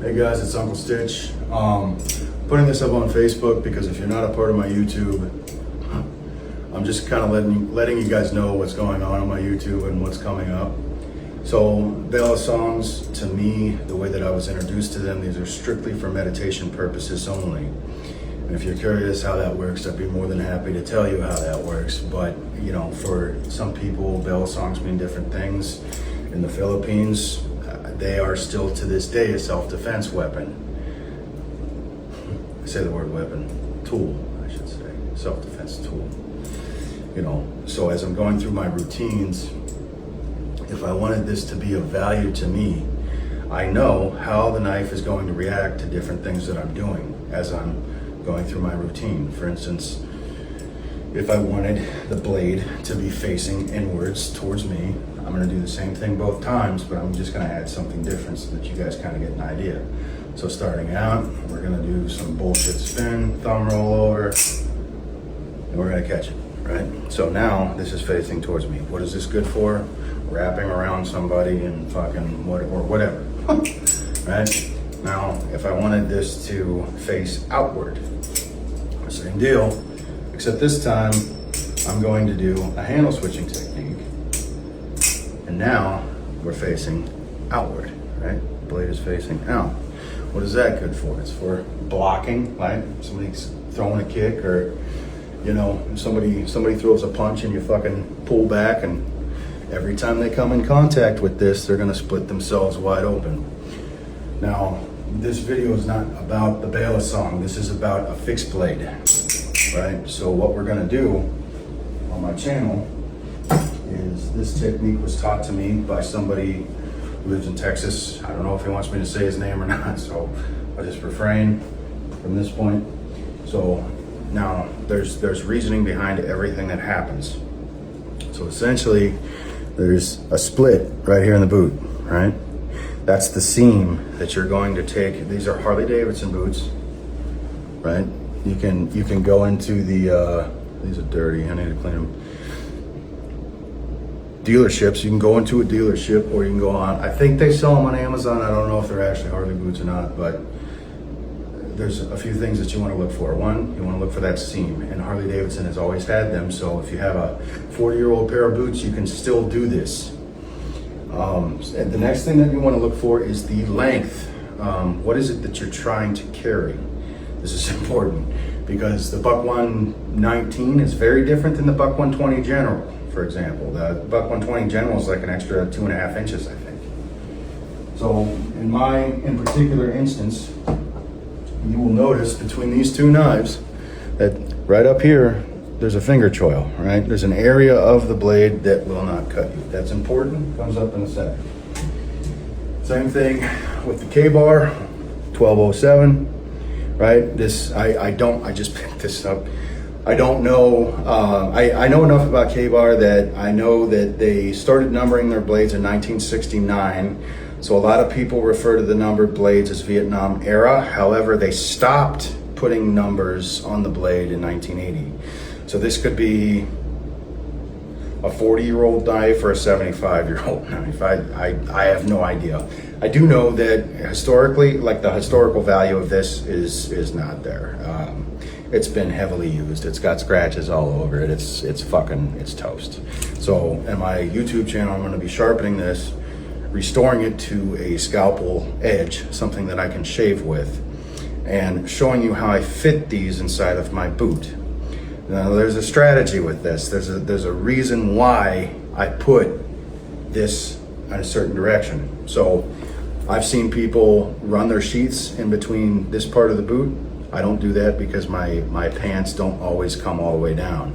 Hey guys, it's Uncle Stitch. Putting this up on Facebook because if you're not a part of my YouTube, I'm just kind of letting you guys know what's going on my YouTube and what's coming up. So Bela songs, to me, the way that I was introduced to them, these are strictly for meditation purposes only. And if you're curious how that works, I'd be more than happy to tell you how that works. But you know, for some people, Bela songs mean different things. In the Philippines, they are still to this day a self-defense weapon. I say the word weapon, tool, I should say, self-defense tool. You know, so as I'm going through my routines, if I wanted this to be of value to me, I know how the knife is going to react to different things that I'm doing as I'm going through my routine. For instance, if I wanted the blade to be facing inwards towards me, I'm gonna do the same thing both times, but I'm just gonna add something different so that you guys kind of get an idea. So starting out, we're gonna do some bullshit spin, thumb roll over, and we're gonna catch it, right? So now this is facing towards me. What is this good for? Wrapping around somebody and fucking what, or whatever, right? Now, if I wanted this to face outward, same deal, except this time I'm going to do a handle switching technique. And now we're facing outward, right? The blade is facing out. What is that good for? It's for blocking, right? Somebody's throwing a kick, or you know, somebody throws a punch and you fucking pull back, and every time they come in contact with this, they're gonna split themselves wide open. Now, this video is not about the Bela song. This is about a fixed blade, right? So what we're gonna do on my channel is, this technique was taught to me by somebody who lives in Texas. I don't know if he wants me to say his name or not, so I'll just refrain from this point. So now there's reasoning behind everything that happens. So essentially, there's a split right here in the boot, right? That's the seam that you're going to take. These are Harley Davidson boots, right? You can go into the, these are dirty, I need to clean them. Dealerships, you can go into a dealership, or you can go on, I think they sell them on Amazon. I don't know if they're actually Harley boots or not, but there's a few things that you want to look for. One, you want to look for that seam, and Harley Davidson has always had them. So if you have a 40-year-old pair of boots, you can still do this. And the next thing that you want to look for is the length. What is it that you're trying to carry? This is important because the Buck 119 is very different than the Buck 120 General. For example, the Buck 120 General is like an extra 2.5 inches, I think. So in particular instance, you will notice between these two knives that right up here, there's a finger choil, right? There's an area of the blade that will not cut you. That's important, comes up in a second. Same thing with the K-Bar, 1207, right? This, I just picked this up. I don't know, I know enough about K-Bar that I know that they started numbering their blades in 1969. So a lot of people refer to the numbered blades as Vietnam era. However, they stopped putting numbers on the blade in 1980. So this could be a 40-year-old knife or a 75-year-old knife. I have no idea. I do know that historically, like the historical value of this is not there. It's been heavily used. It's got scratches all over it. It's toast. So in my YouTube channel, I'm gonna be sharpening this, restoring it to a scalpel edge, something that I can shave with, and showing you how I fit these inside of my boot. Now there's a strategy with this. There's a reason why I put this in a certain direction. So I've seen people run their sheaths in between this part of the boot. I don't do that because my pants don't always come all the way down.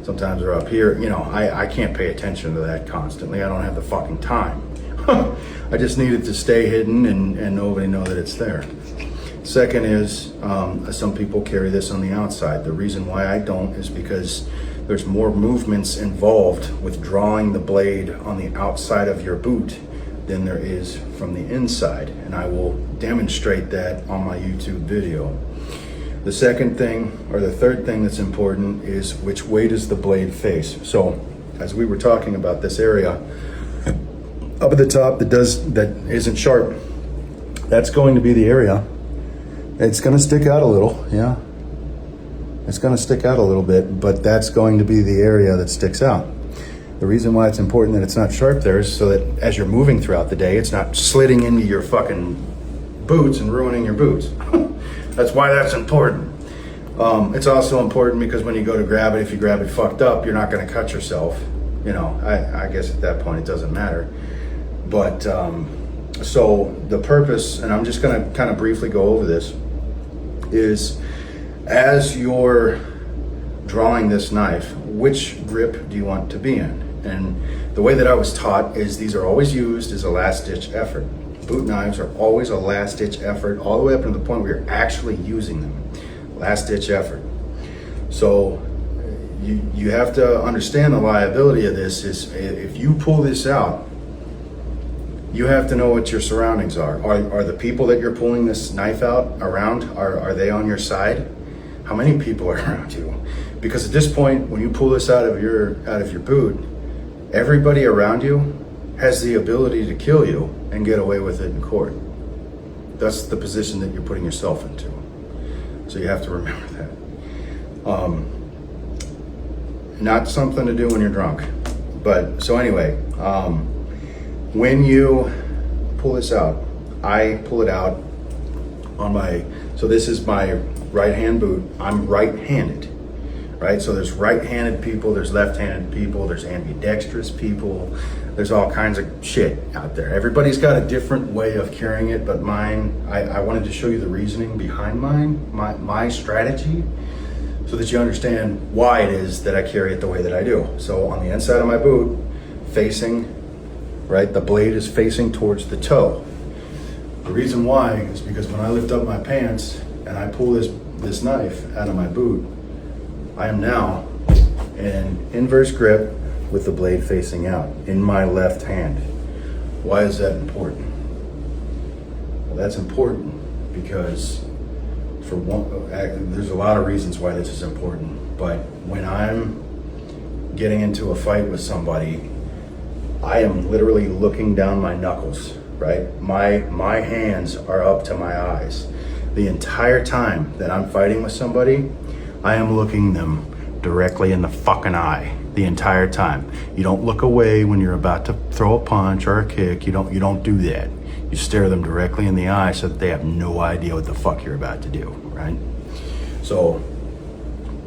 Sometimes they're up here. You know, I can't pay attention to that constantly. I don't have the fucking time. I just need it to stay hidden and nobody know that it's there. Second is, some people carry this on the outside. The reason why I don't is because there's more movements involved with drawing the blade on the outside of your boot than there is from the inside. And I will demonstrate that on my YouTube video. The second thing, or the third thing that's important, is which way does the blade face? So as we were talking about this area, up at the top that isn't sharp, that's going to be the area. It's going to stick out a little, yeah. It's going to stick out a little bit, but that's going to be the area that sticks out. The reason why it's important that it's not sharp there is so that as you're moving throughout the day, it's not slitting into your fucking boots and ruining your boots. That's why that's important. It's also important because when you go to grab it, if you grab it fucked up, you're not going to cut yourself. You know, I guess at that point it doesn't matter. But so the purpose, and I'm just going to kind of briefly go over this, is as you're drawing this knife, which grip do you want to be in? And the way that I was taught is these are always used as a last-ditch effort. Boot knives are always a last-ditch effort, all the way up to the point where you're actually using them. Last-ditch effort. So you have to understand the liability of this is if you pull this out, you have to know what your surroundings are. Are the people that you're pulling this knife out around, are they on your side? How many people are around you? Because at this point, when you pull this out of your boot, everybody around you has the ability to kill you and get away with it in court. That's the position that you're putting yourself into. So you have to remember that. Not something to do when you're drunk. But so anyway, when you pull this out, I pull it out on so this is my right hand boot. I'm right-handed, right? So there's right-handed people, there's left-handed people, there's ambidextrous people, there's all kinds of shit out there. Everybody's got a different way of carrying it, but mine, I wanted to show you the reasoning behind my strategy, so that you understand why it is that I carry it the way that I do. So on the inside of my boot, facing, right, the blade is facing towards the toe. The reason why is because when I lift up my pants and I pull this knife out of my boot, I am now in an inverse grip with the blade facing out in my left hand. Why is that important? Well, that's important because for one, there's a lot of reasons why this is important, but when I'm getting into a fight with somebody, I am literally looking down my knuckles, right? My hands are up to my eyes. The entire time that I'm fighting with somebody, I am looking them directly in the fucking eye the entire time. You don't look away when you're about to throw a punch or a kick. You don't do that. You stare them directly in the eye so that they have no idea what the fuck you're about to do, right? So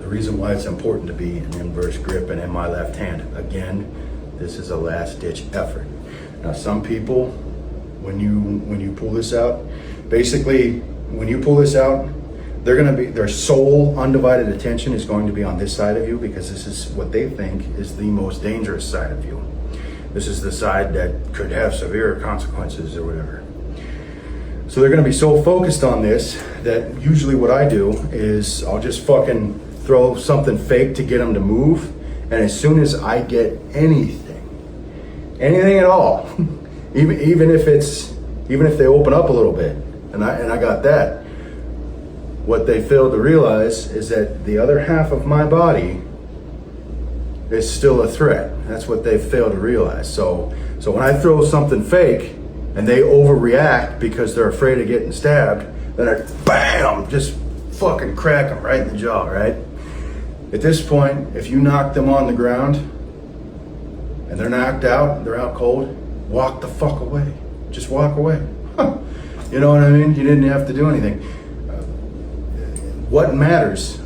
the reason why it's important to be an inverse grip and in my left hand, again, this is a last ditch effort. Now some people, when you pull this out, basically when you pull this out, their sole undivided attention is going to be on this side of you because this is what they think is the most dangerous side of you. This is the side that could have severe consequences or whatever. So they're gonna be so focused on this that usually what I do is I'll just fucking throw something fake to get them to move. And as soon as I get anything at all, even if they open up a little bit, and I got that, what they fail to realize is that the other half of my body is still a threat. That's what they fail to realize. So when I throw something fake and they overreact because they're afraid of getting stabbed, then I bam, just fucking crack them right in the jaw, right? At this point, if you knock them on the ground and they're knocked out, they're out cold, walk the fuck away. Just walk away. You know what I mean? You didn't have to do anything. What matters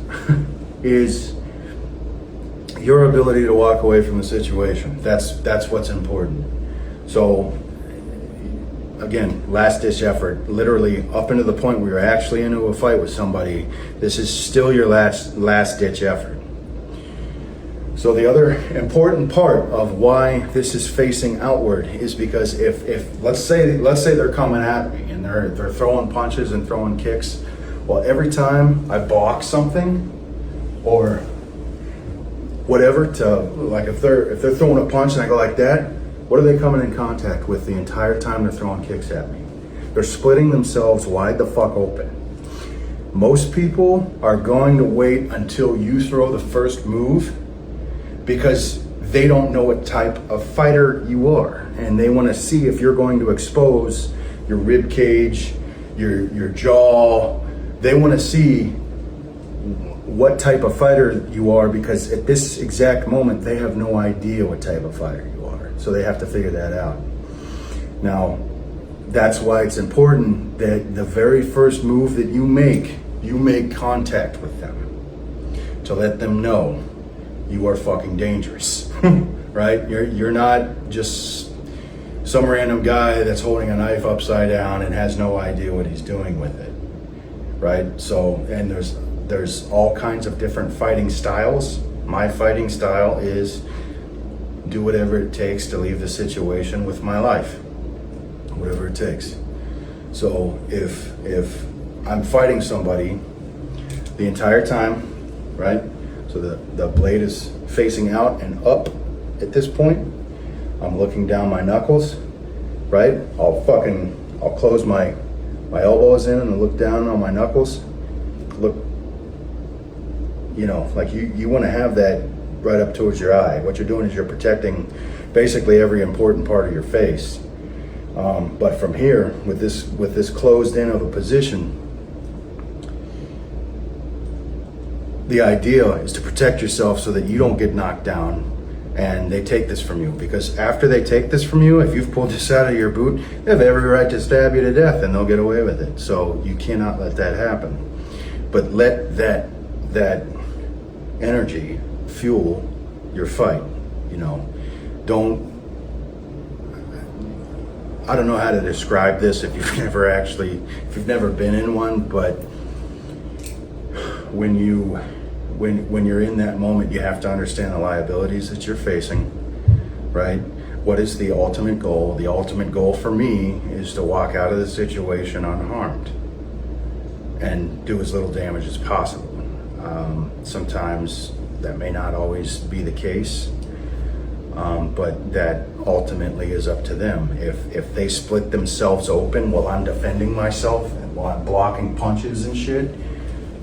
is your ability to walk away from the situation. That's what's important. So again, last ditch effort, literally up into the point where you're actually into a fight with somebody, this is still your last ditch effort. So the other important part of why this is facing outward is because if let's say they're coming at me and they're throwing punches and throwing kicks, well, every time I block something or whatever, like if they're throwing a punch and I go like that, what are they coming in contact with the entire time they're throwing kicks at me? They're splitting themselves wide the fuck open. Most people are going to wait until you throw the first move because they don't know what type of fighter you are, and they want to see if you're going to expose your rib cage, your jaw. They want to see what type of fighter you are, because at this exact moment they have no idea what type of fighter you are. So they have to figure that out. Now, that's why it's important that the very first move that you make contact with them to let them know you are fucking dangerous, right? You're not just some random guy that's holding a knife upside down and has no idea what he's doing with it, right? So, and there's all kinds of different fighting styles. My fighting style is do whatever it takes to leave the situation with my life, whatever it takes. So if I'm fighting somebody the entire time, right? So the blade is facing out and up at this point. I'm looking down my knuckles, right? I'll close my elbows in and look down on my knuckles. Look, you know, like you want to have that right up towards your eye. What you're doing is you're protecting basically every important part of your face. But from here, with this closed in of a position, the idea is to protect yourself so that you don't get knocked down and they take this from you. Because after they take this from you, if you've pulled this out of your boot, they have every right to stab you to death and they'll get away with it. So you cannot let that happen. But let that energy fuel your fight. You know, I don't know how to describe this if you've never been in one, but when you're in that moment, you have to understand the liabilities that you're facing, right? What is the ultimate goal? The ultimate goal for me is to walk out of the situation unharmed and do as little damage as possible. Sometimes that may not always be the case, but that ultimately is up to them. If they split themselves open while I'm defending myself and while I'm blocking punches and shit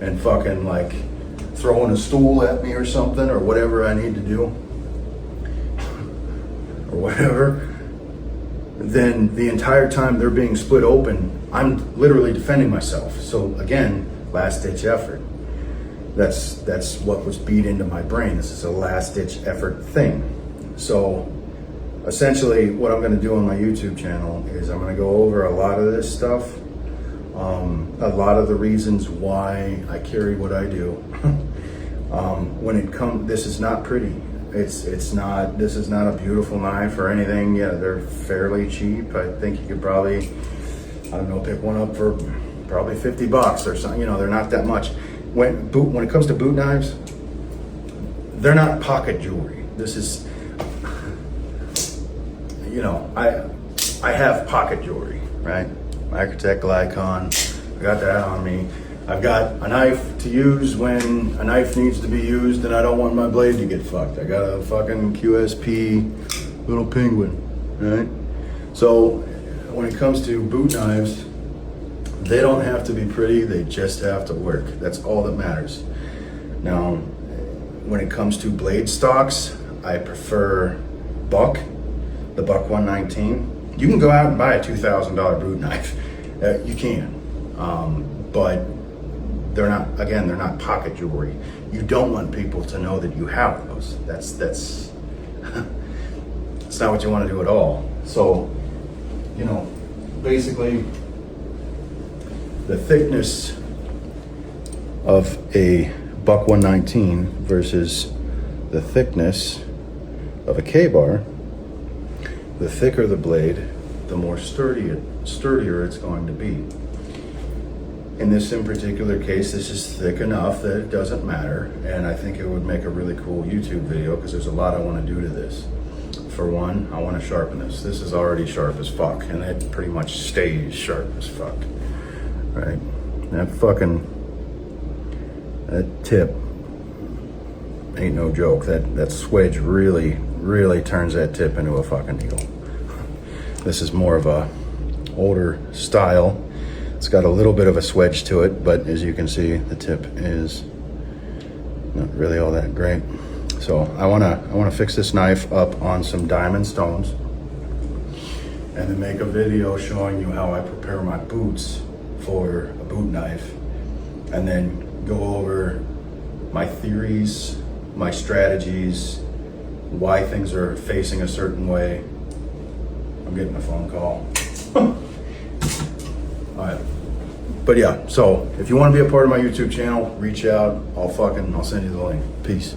and fucking like throwing a stool at me or something or whatever I need to do or whatever, then the entire time they're being split open, I'm literally defending myself. So again, last ditch effort. That's what was beat into my brain. This is a last ditch effort thing. So essentially what I'm going to do on my YouTube channel is I'm going to go over a lot of this stuff, a lot of the reasons why I carry what I do. When it comes, this is not pretty. This is not a beautiful knife or anything. Yeah, they're fairly cheap. I think you could probably, I don't know, pick one up for probably $50 or something. You know, they're not that much. When it comes to boot knives, they're not pocket jewelry. This is, you know, I have pocket jewelry, right? Microtech Glycon, I got that on me. I've got a knife to use when a knife needs to be used and I don't want my blade to get fucked. I got a fucking QSP little penguin, right? So when it comes to boot knives, they don't have to be pretty, they just have to work. That's all that matters. Now, when it comes to blade stocks, I prefer Buck, the Buck 119. You can go out and buy a $2,000 boot knife. You can, but they're not pocket jewelry. You don't want people to know that you have those. That's not what you want to do at all. So, you know, basically, the thickness of a Buck 119 versus the thickness of a K-bar, the thicker the blade, the more sturdier it's going to be. In this in particular case, this is thick enough that it doesn't matter, and I think it would make a really cool YouTube video because there's a lot I want to do to this. For one, I want to sharpen this. This is already sharp as fuck, and it pretty much stays sharp as fuck. Right? That tip ain't no joke. That swedge really turns that tip into a fucking needle. This is more of a older style. It's got a little bit of a swedge to it, but as you can see, the tip is not really all that great. So I wanna fix this knife up on some diamond stones and then make a video showing you how I prepare my boots for a boot knife, and then go over my theories, my strategies, why things are facing a certain way. I'm getting a phone call. All right. But yeah, so if you want to be a part of my YouTube channel, reach out. I'll send you the link. Peace.